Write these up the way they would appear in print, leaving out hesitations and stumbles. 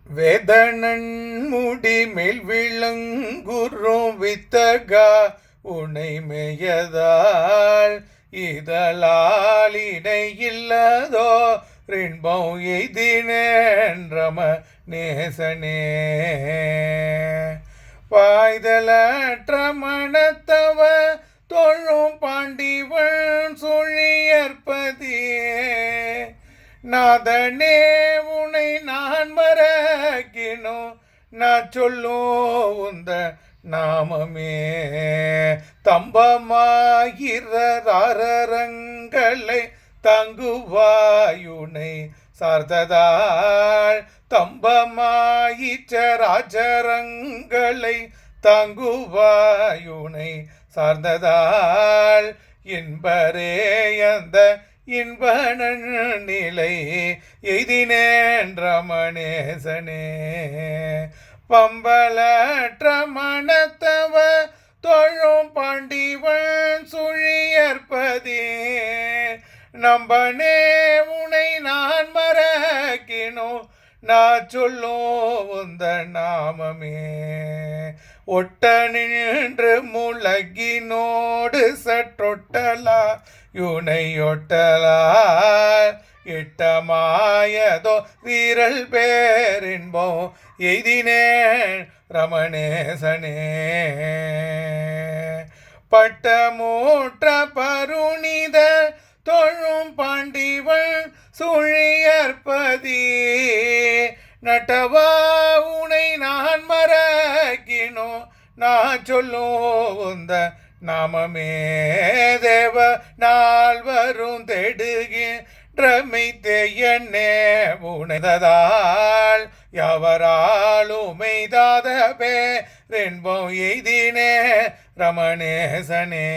வேதனன் முடிமேல் விளங்குறும் வித்தகா உனை மேயதால் இதழால் இணை இல்லதோ ரின்பம் எய்தினேன்றம நேசனே வாய்தலற்ற மனத்தவ தொழும் பாண்டிவன் சுழியற்பதியே நாதனே உனை நான் மறக்கினோ நான் சொல்லும் உந்த நாமமே தம்பமாயிரங்களை தங்குவாயுனை சார்ந்ததால் தம்பமாயிச்சராஜரங்களை தங்குவாயுனை சார்ந்ததால் இன்பரே அந்த இன்ப நிலை எய்தினேன் ரமணேசனே பம்பலற்ற மனத்தவ தொழும் பாண்டிவன் சுழியற்பதே நம்பனே உனை நான் மறக்கினோ நான் சொல்லும் உந்த நாமமே ஒட்ட நின்று முழகினோடு சற்றொட்டலா யுனை ஒட்டலா இட்டமாயதோ வீரல் பேரின்பம் எய்தினேன் ரமணேசனே பட்டமூற்ற பருணித தொழும் பாண்டிவன் சுழியற்பதி நட்டவா உனை நான் மறக்கினோ நான் சொல்லும் உந்த நாமமே தேவ நால்வரும் தேடுகின்றமைத்தேயன்னே உணர்ந்ததால் எவராலும் மெய்தாத பேரின்பம் எய்தினே ரமணேசனே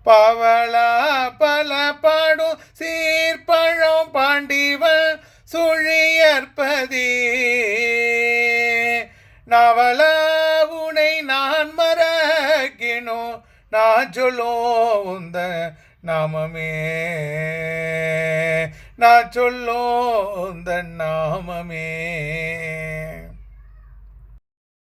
பவளா பல பாடும் சீர்பழம் பாண்டிவன் சுழியற்பதி நவல உனை நான் மறக்கினோ நான் சொல்லும் உந்த நாமமே நான் சொல்லும் உந்த நாமமே